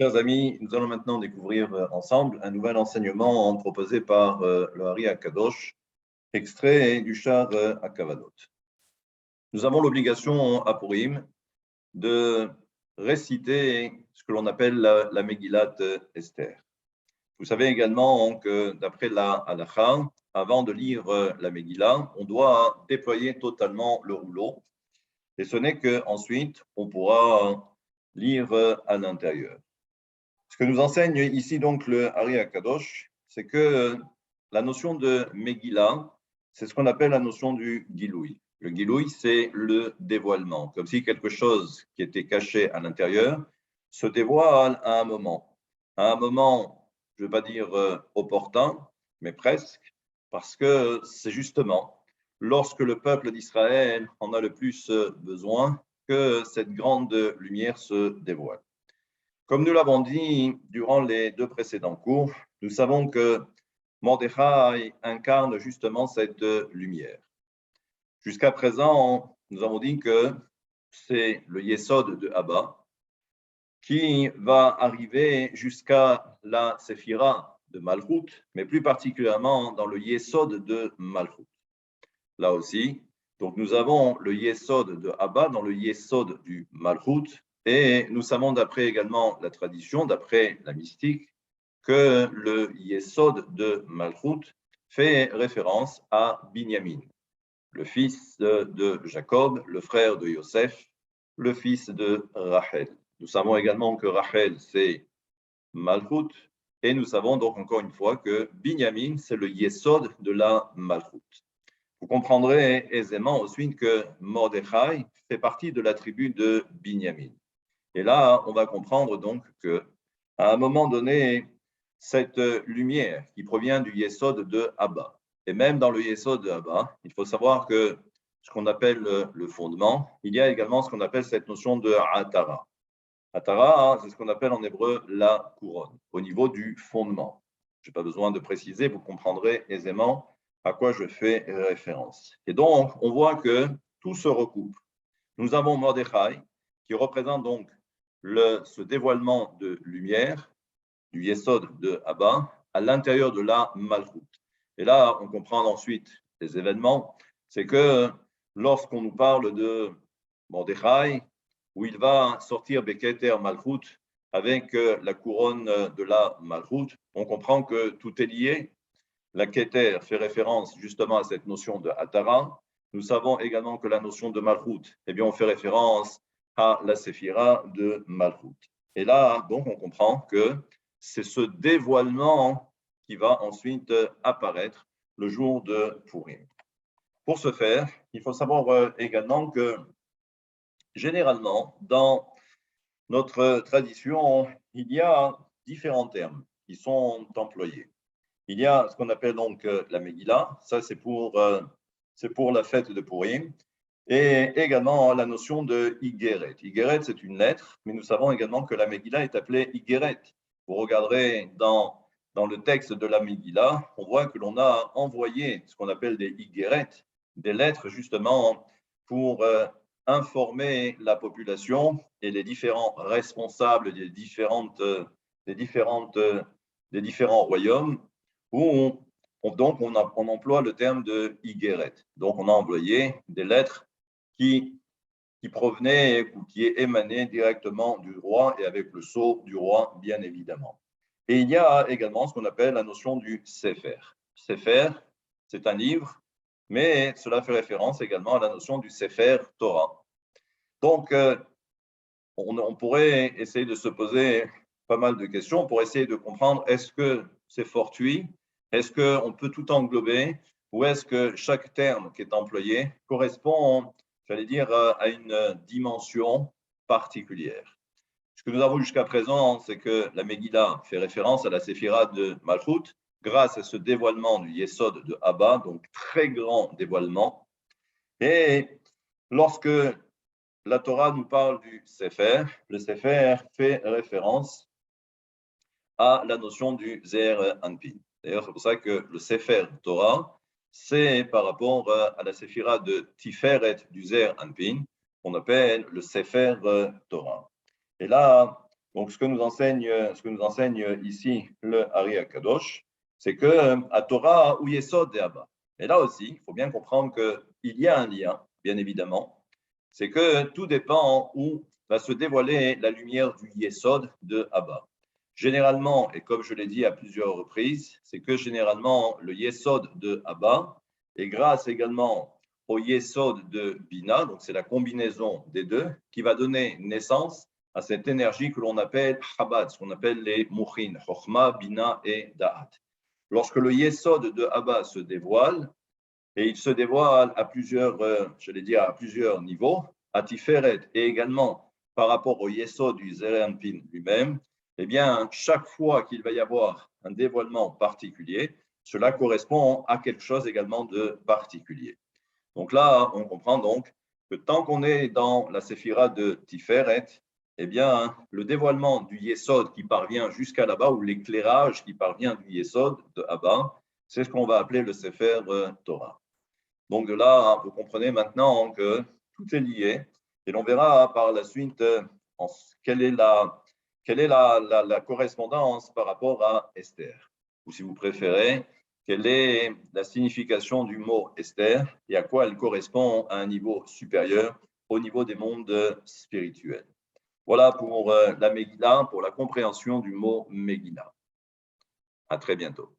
Chers amis, nous allons maintenant découvrir ensemble un nouvel enseignement proposé par le Hari Akadosh, extrait du Shar Hakavadot. Nous avons l'obligation à Purim de réciter ce que l'on appelle la Megillat Esther. Vous savez également que d'après la Halacha, avant de lire la Megillah, on doit déployer totalement le rouleau et ce n'est qu'ensuite on pourra lire à l'intérieur. Ce que nous enseigne ici donc le Hari Akadosh, c'est que la notion de Megillah, c'est ce qu'on appelle la notion du Giloui. Le Giloui, c'est le dévoilement, comme si quelque chose qui était caché à l'intérieur se dévoile à un moment. À un moment, je ne veux pas dire opportun, mais presque, parce que c'est justement lorsque le peuple d'Israël en a le plus besoin que cette grande lumière se dévoile. Comme nous l'avons dit durant les deux précédents cours, nous savons que Mordechai incarne justement cette lumière. Jusqu'à présent, nous avons dit que c'est le Yesod de Abba qui va arriver jusqu'à la Séphira de Malchut, mais plus particulièrement dans le Yesod de Malchut. Là aussi, donc nous avons le Yesod de Abba dans le Yesod du Malchut, et nous savons d'après également la tradition, d'après la mystique, que le Yesod de Malchut fait référence à Binyamin, le fils de Jacob, le frère de Yosef, le fils de Rachel. Nous savons également que Rachel, c'est Malchut, et nous savons donc encore une fois que Binyamin, c'est le Yesod de la Malchut. Vous comprendrez aisément ensuite que Mordechai fait partie de la tribu de Binyamin. Et là, on va comprendre donc qu'à un moment donné, cette lumière qui provient du Yesod de Abba, et même dans le Yesod de Abba, il faut savoir que ce qu'on appelle le fondement, il y a également ce qu'on appelle cette notion de Atara. Atara, c'est ce qu'on appelle en hébreu la couronne, au niveau du fondement. Je n'ai pas besoin de préciser, vous comprendrez aisément à quoi je fais référence. Et donc, on voit que tout se recoupe. Nous avons Mordechai, qui représente donc ce dévoilement de lumière du Yesod de Abba à l'intérieur de la Malchut. Et là, on comprend ensuite les événements. C'est que lorsqu'on nous parle de Mordechai, où il va sortir Beketer Malchut avec la couronne de la Malchut, on comprend que tout est lié. La Keter fait référence justement à cette notion de Atara. Nous savons également que la notion de Malchut, eh bien, on fait référence à la Séphira de Malchut. Et là, donc, on comprend que c'est ce dévoilement qui va ensuite apparaître le jour de Purim. Pour ce faire, il faut savoir également que généralement, dans notre tradition, il y a différents termes qui sont employés. Il y a ce qu'on appelle donc la Megillah, ça c'est pour la fête de Purim, et également la notion de Igeret. Igeret, c'est une lettre, mais nous savons également que la Megillah est appelée Igeret. Vous regarderez dans le texte de la Megillah, on voit que l'on a envoyé ce qu'on appelle des Igeret, des lettres justement pour informer la population et les différents responsables des différents royaumes où on emploie le terme de Igeret. Donc, on a envoyé des lettres qui provenaient ou qui émanaient directement du roi et avec le sceau du roi, bien évidemment. Et il y a également ce qu'on appelle la notion du Sefer. Sefer, c'est un livre, mais cela fait référence également à la notion du Sefer Torah. Donc, on pourrait essayer de se poser pas mal de questions pour essayer de comprendre est-ce que c'est fortuit, est-ce qu'on peut tout englober ou est-ce que chaque terme qui est employé correspond, j'allais dire, à une dimension particulière. Ce que nous avons jusqu'à présent, c'est que la Megillah fait référence à la Séphira de Malchut grâce à ce dévoilement du Yesod de Abba, donc très grand dévoilement. Et lorsque la Torah nous parle du Sefer, le Sefer fait référence à la notion du Zeher Anpin. D'ailleurs, c'est pour ça que le Sefer Torah, c'est par rapport à la Séphira de Tiferet du Zeher Anpin, qu'on appelle le Sefer Torah. Et là, Donc, ce que nous enseigne ici le Ari Akadosh, c'est que à Torah ou Yesod et Abba. Et là aussi, il faut bien comprendre qu'il y a un lien, bien évidemment. C'est que tout dépend où va se dévoiler la lumière du Yesod de Abba. Généralement, et comme je l'ai dit à plusieurs reprises, c'est que généralement le Yesod de Abba est grâce également au Yesod de Bina, donc c'est la combinaison des deux, qui va donner naissance à cette énergie que l'on appelle Chabad, ce qu'on appelle les Mouchin, Chochma, Bina et Da'at. Lorsque le Yesod de Abba se dévoile, et il se dévoile à plusieurs, à plusieurs niveaux, à Tiferet et également par rapport au Yesod du Zeranpin lui-même, eh bien, chaque fois qu'il va y avoir un dévoilement particulier, cela correspond à quelque chose également de particulier. Donc là, on comprend donc que tant qu'on est dans la séphira de Tiferet, eh bien, le dévoilement du Yesod qui parvient jusqu'à là-bas, ou l'éclairage qui parvient du Yesod de Abba, c'est ce qu'on va appeler le Sefer Torah. Donc de là, vous comprenez maintenant que tout est lié, et l'on verra par la suite quelle est la correspondance par rapport à Esther, ou si vous préférez, quelle est la signification du mot Esther et à quoi elle correspond à un niveau supérieur, au niveau des mondes spirituels. Voilà pour la Megillah, pour la compréhension du mot Megillah. À très bientôt.